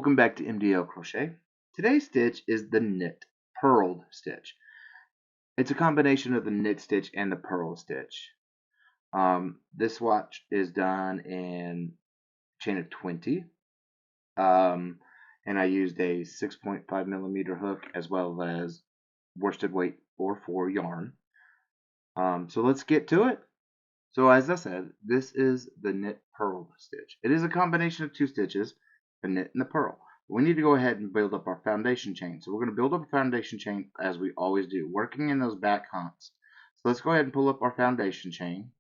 Welcome back to MDL Crochet. Today's stitch is the knit purled stitch. It's a combination of the knit stitch and the purl stitch. This swatch is done in chain of 20, and I used a 6.5 millimeter hook as well as worsted weight 4 yarn. So let's get to it. So as I said, this is the knit purled stitch. It is a combination of two stitches, the knit and the purl. We need to go ahead and build up our foundation chain. So we're going to build up a foundation chain as we always do, working in those back humps. So let's go ahead and pull up our foundation chain.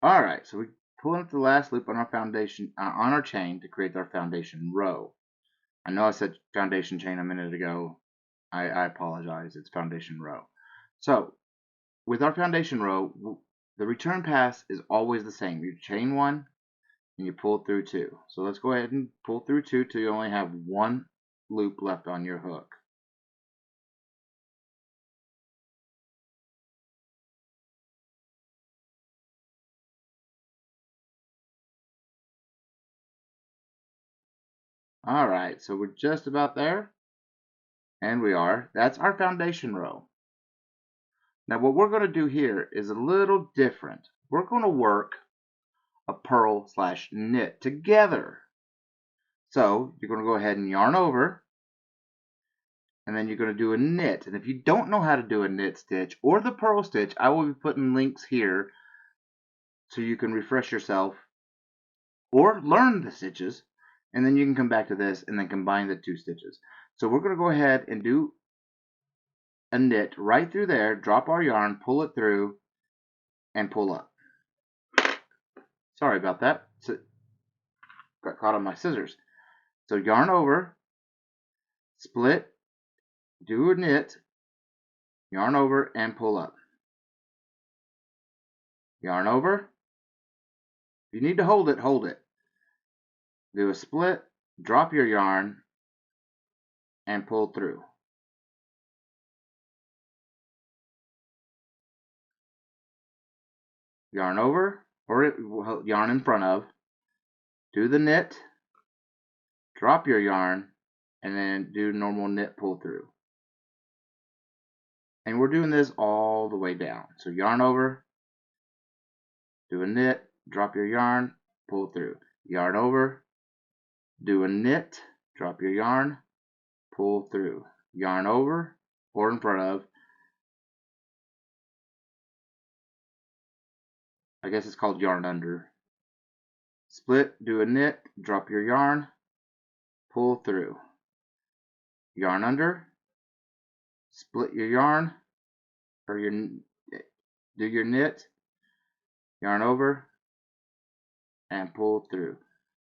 Alright, so we pull up the last loop on our foundation, on our chain to create our foundation row. I know I said foundation chain a minute ago. I apologize, it's foundation row. So with our foundation row, the return pass is always the same. You chain one and you pull through two. So let's go ahead and pull through two till you only have one loop left on your hook. Alright, so we're just about there. And we are. That's our foundation row. Now what we're going to do here is a little different. We're going to work a purl / knit together. So you're going to go ahead and yarn over, and then you're going to do a knit. And if you don't know how to do a knit stitch or the purl stitch, I will be putting links here so you can refresh yourself or learn the stitches, and then you can come back to this and then combine the two stitches. So we're going to go ahead and do a knit right through there, drop our yarn, pull it through, and pull up. Sorry about that. Got caught on my scissors. So yarn over, split, do a knit, yarn over, and pull up. Yarn over. If you need to hold it, hold it. Do a split, drop your yarn, and pull through. Yarn over, or yarn in front of. Do the knit, drop your yarn, and then do normal knit pull through. And we're doing this all the way down. So yarn over, do a knit, drop your yarn, pull through. Yarn over, do a knit, drop your yarn, pull through. Yarn over or in front of. I guess it's called yarn under. Split, do a knit, drop your yarn, pull through. Yarn under, split your yarn, or do your knit, yarn over, and pull through.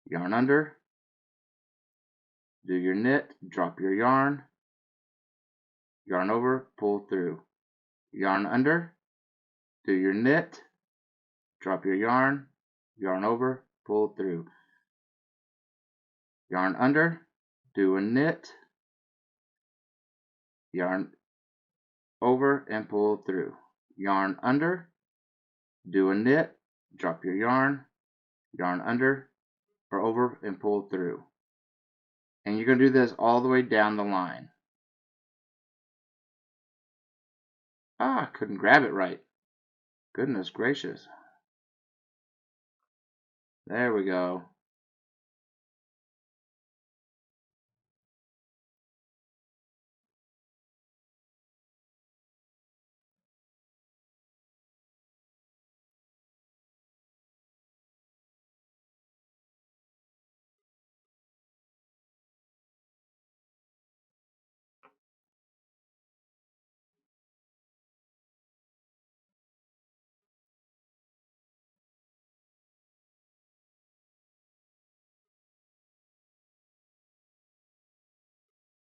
Yarn under, do your knit, drop your yarn over, pull through. Yarn under, do your knit, drop your yarn over, pull through. Yarn under, do a knit, yarn over, and pull through. Yarn under, do a knit, drop your yarn under or over, and pull through. And you're going to do this all the way down the line. Couldn't grab it right. Goodness gracious. There we go.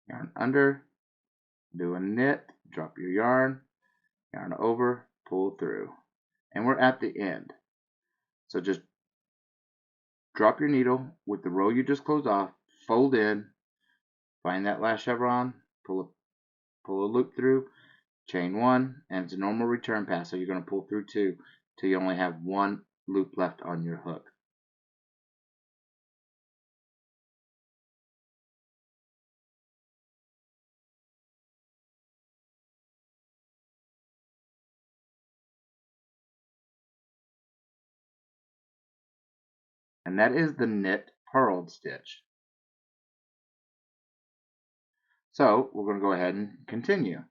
yarn under, do a knit, drop your yarn over, pull through, and we're at the end. So just drop your needle with the row you just closed off, fold in, find that last chevron, pull a loop through, chain one, and it's a normal return pass, so you're going to pull through two till you only have one loop left on your hook. And that is the knit purled stitch. So we're going to go ahead and continue.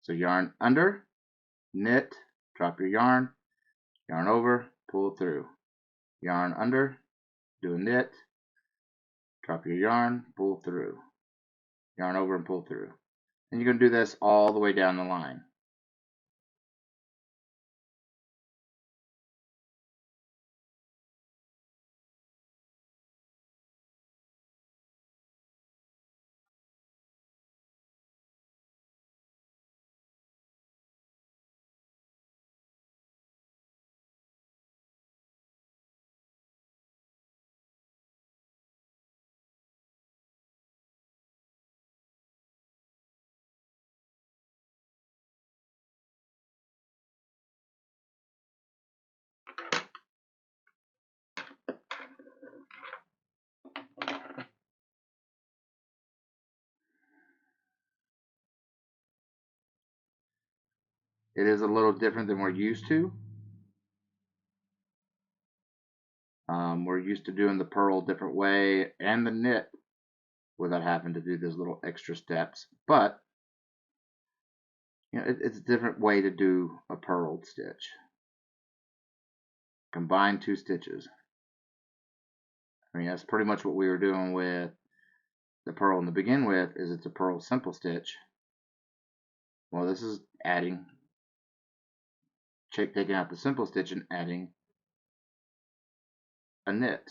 So yarn under, knit, drop your yarn over, pull through, yarn under, do a knit, drop your yarn, pull through, yarn over and pull through. And you're going to do this all the way down the line. It is a little different than we're used to. We're used to doing the purl a different way and the knit without having to do those little extra steps. But you know, it's a different way to do a purled stitch. Combine two stitches. I mean, that's pretty much what we were doing with the purl to begin with. Is it's a purl simple stitch. Well, this is adding, taking out the simple stitch and adding a knit.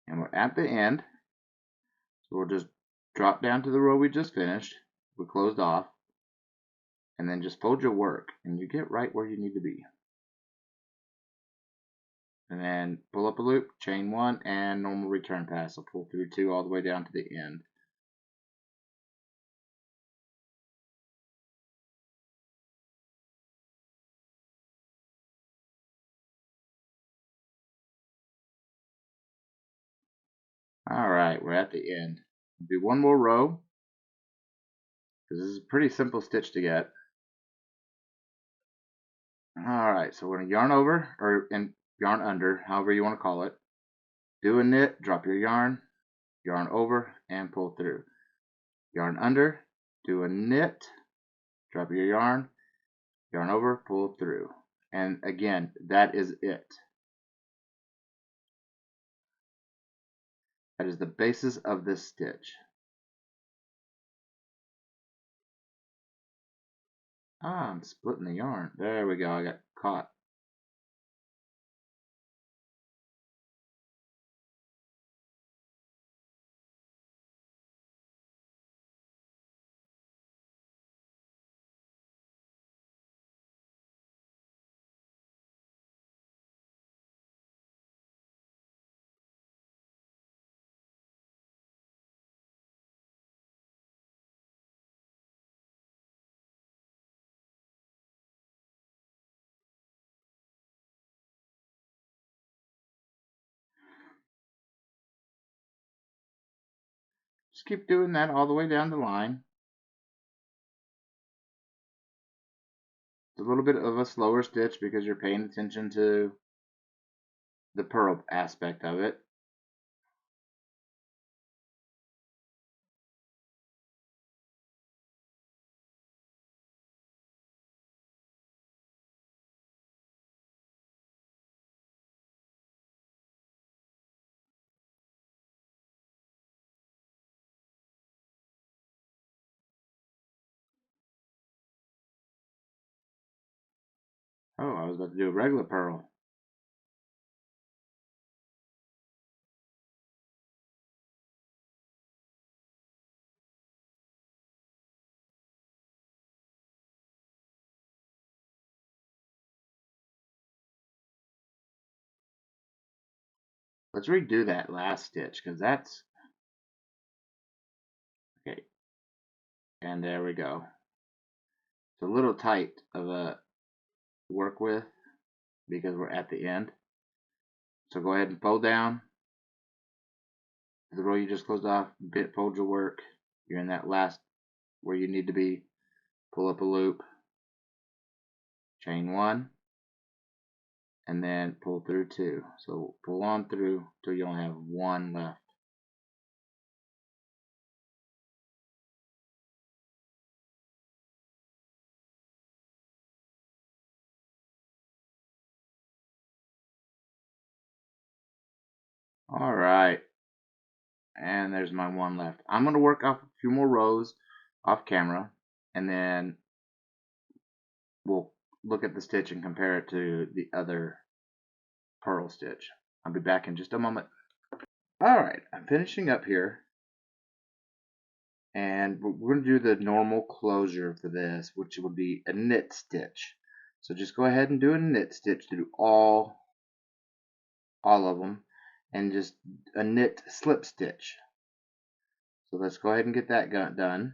And we're at the end. So we'll just drop down to the row we just finished, we closed off, and then just fold your work, and you get right where you need to be. And then pull up a loop, chain one, and normal return pass. So pull through two all the way down to the end. Alright, we're at the end. Do one more row, because this is a pretty simple stitch to get. Alright, so we're going to yarn over, or yarn under, however you want to call it. Do a knit, drop your yarn over, and pull through. Yarn under, do a knit, drop your yarn over, pull through. And again, that is it. That is the basis of this stitch. I'm splitting the yarn. There we go, I got caught. Just keep doing that all the way down the line. It's a little bit of a slower stitch because you're paying attention to the purl aspect of it. Oh, I was about to do a regular purl. Let's redo that last stitch because that's okay. And there we go. It's a little tight of a work with because we're at the end. So go ahead and fold down the row you just closed off, fold your work. You're in that last where you need to be. Pull up a loop, chain one, and then pull through two. So pull on through till you only have one left. All right, and there's my one left. I'm going to work off a few more rows off camera, and then we'll look at the stitch and compare it to the other purl stitch. I'll be back in just a moment. Alright, I'm finishing up here, and we're going to do the normal closure for this, which would be a knit stitch. So just go ahead and do a knit stitch to do all of them, and just a knit slip stitch. So let's go ahead and get that done.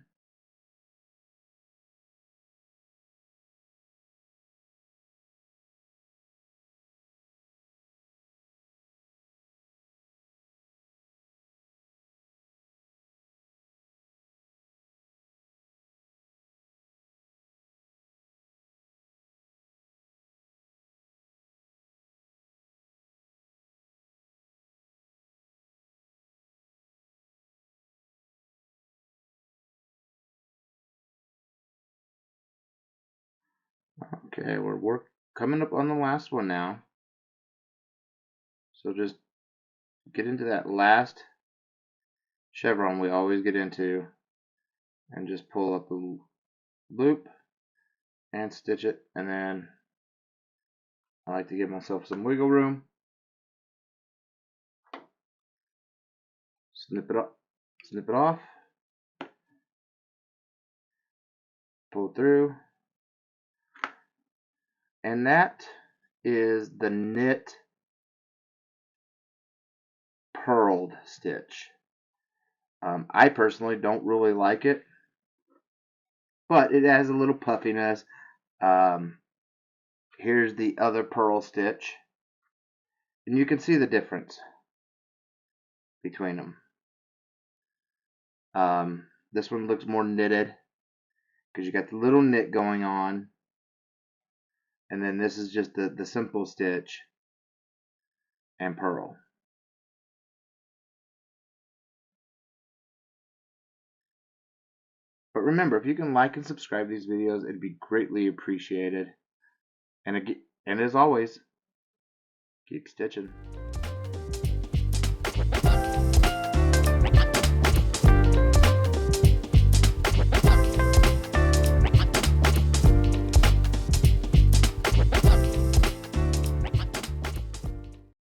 Okay, we're coming up on the last one now. So just get into that last chevron we always get into, and just pull up the loop and stitch it, and then I like to give myself some wiggle room. Snip it off, pull through, and that is the knit purled stitch. I personally don't really like it, but it has a little puffiness. Here's the other purl stitch, and you can see the difference between them. This one looks more knitted because you got the little knit going on, and then this is just the simple stitch and purl. But remember, if you can like and subscribe these videos, it'd be greatly appreciated. And as always, keep stitching.